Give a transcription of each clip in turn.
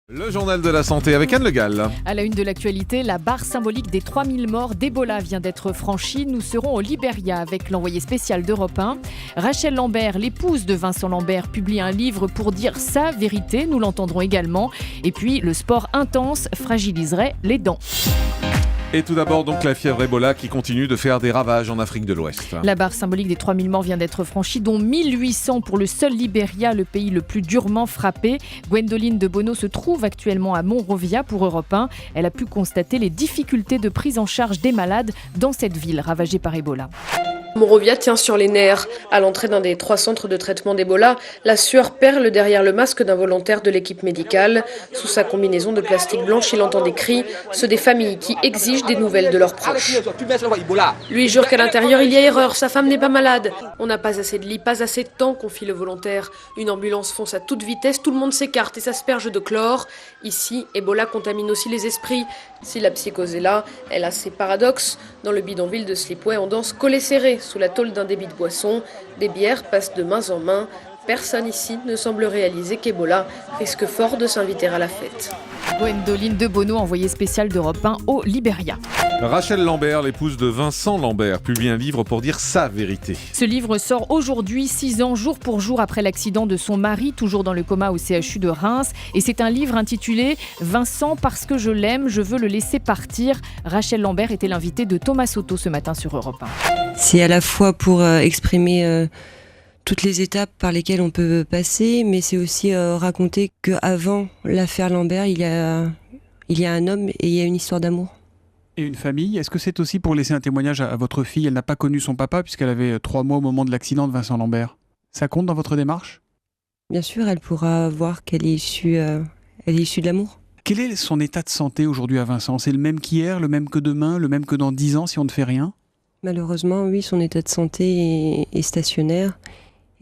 Le journal de la santé avec Anne Le Gall. À la une de l'actualité, la barre symbolique des 3000 morts d'Ebola vient d'être franchie. Nous serons au Libéria avec l'envoyé spécial d'Europe 1. Rachel Lambert, l'épouse de Vincent Lambert, publie un livre pour dire sa vérité. Nous l'entendrons également. Et puis, le sport intense fragiliserait les dents. Et tout d'abord donc la fièvre Ebola qui continue de faire des ravages en Afrique de l'Ouest. La barre symbolique des 3000 morts vient d'être franchie, dont 1800 pour le seul Libéria, le pays le plus durement frappé. Gwendoline de Bono se trouve actuellement à Monrovia pour Europe 1. Elle a pu constater les difficultés de prise en charge des malades dans cette ville ravagée par Ebola. Monrovia tient sur les nerfs. À l'entrée d'un des 3 centres de traitement d'Ebola, la sueur perle derrière le masque d'un volontaire de l'équipe médicale. Sous sa combinaison de plastique blanche, il entend des cris, ceux des familles qui exigent des nouvelles de leurs proches. Lui jure qu'à l'intérieur, il y a erreur, sa femme n'est pas malade. On n'a pas assez de lits, pas assez de temps, confie le volontaire. Une ambulance fonce à toute vitesse, tout le monde s'écarte et s'asperge de chlore. Ici, Ebola contamine aussi les esprits. Si la psychose est là, elle a ses paradoxes. Dans le bidonville de Slipway, on danse collé serré sous la tôle d'un débit de boisson. Des bières passent de main en main. Personne ici ne semble réaliser qu'Ebola risque fort de s'inviter à la fête. Gwendoline de Bono, envoyée spéciale d'Europe 1 au Libéria. Rachel Lambert, l'épouse de Vincent Lambert, publie un livre pour dire sa vérité. Ce livre sort aujourd'hui, 6 ans jour pour jour après l'accident de son mari, toujours dans le coma au CHU de Reims. Et c'est un livre intitulé « Vincent, parce que je l'aime, je veux le laisser partir ». Rachel Lambert était l'invitée de Thomas Soto ce matin sur Europe 1. C'est à la fois pour exprimer toutes les étapes par lesquelles on peut passer, mais c'est aussi raconter qu'avant l'affaire Lambert, il y a un homme et il y a une histoire d'amour. Et une famille, est-ce que c'est aussi pour laisser un témoignage à votre fille? Elle n'a pas connu son papa puisqu'elle avait 3 mois au moment de l'accident de Vincent Lambert. Ça compte dans votre démarche? Bien sûr, elle pourra voir qu'elle est issue de l'amour. Quel est son état de santé aujourd'hui à Vincent? C'est le même qu'hier, le même que demain, le même que dans 10 ans si on ne fait rien? Malheureusement, oui, son état de santé est stationnaire.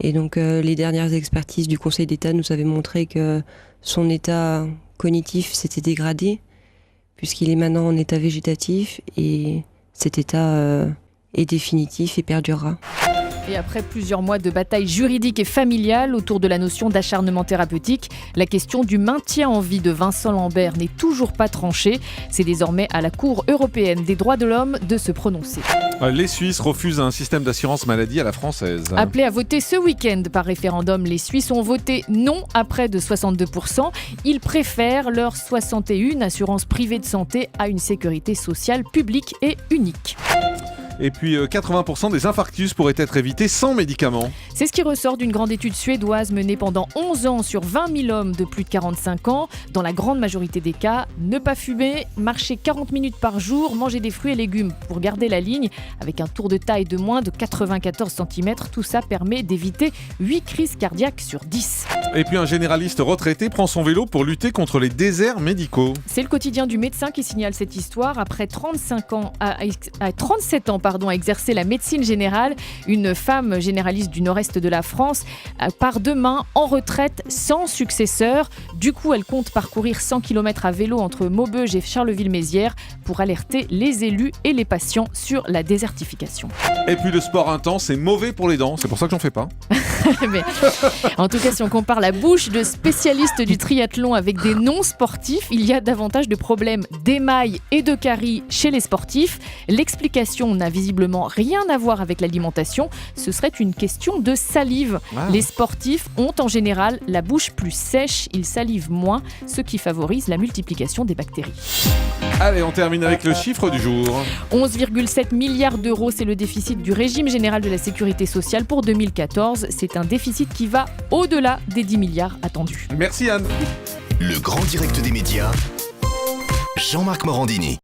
Et donc les dernières expertises du Conseil d'État nous avaient montré que son état cognitif s'était dégradé, puisqu'il est maintenant en état végétatif, et cet état est définitif et perdurera. Et après plusieurs mois de bataille juridique et familiale autour de la notion d'acharnement thérapeutique, la question du maintien en vie de Vincent Lambert n'est toujours pas tranchée. C'est désormais à la Cour européenne des droits de l'homme de se prononcer. Les Suisses refusent un système d'assurance maladie à la française. Appelés à voter ce week-end par référendum, les Suisses ont voté non à près de 62%. Ils préfèrent leur 61 assurance privée de santé à une sécurité sociale publique et unique. Et puis 80% des infarctus pourraient être évités sans médicaments. C'est ce qui ressort d'une grande étude suédoise menée pendant 11 ans sur 20 000 hommes de plus de 45 ans. Dans la grande majorité des cas, ne pas fumer, marcher 40 minutes par jour, manger des fruits et légumes pour garder la ligne avec un tour de taille de moins de 94 cm. Tout ça permet d'éviter 8 crises cardiaques sur 10. Et puis un généraliste retraité prend son vélo pour lutter contre les déserts médicaux. C'est le quotidien du médecin qui signale cette histoire. Après 37 ans à exercer la médecine générale, une femme généraliste du nord-est de la France part demain en retraite sans successeur. Du coup, elle compte parcourir 100 km à vélo entre Maubeuge et Charleville-Mézières pour alerter les élus et les patients sur la désertification. Et puis le sport intense, c'est mauvais pour les dents, c'est pour ça que j'en fais pas. Mais, en tout cas, si on compare la bouche de spécialistes du triathlon avec des non-sportifs, il y a davantage de problèmes d'émail et de caries chez les sportifs. L'explication n'a visiblement rien à voir avec l'alimentation, ce serait une question de salive. Les sportifs ont en général la bouche plus sèche, ils salivent moins, ce qui favorise la multiplication des bactéries. Allez, on termine avec le chiffre du jour. 11,7 milliards d'euros, c'est le déficit du régime général de la sécurité sociale pour 2014. C'est un déficit qui va au-delà des 10 milliards attendus. Merci Anne. Le grand direct des médias, Jean-Marc Morandini.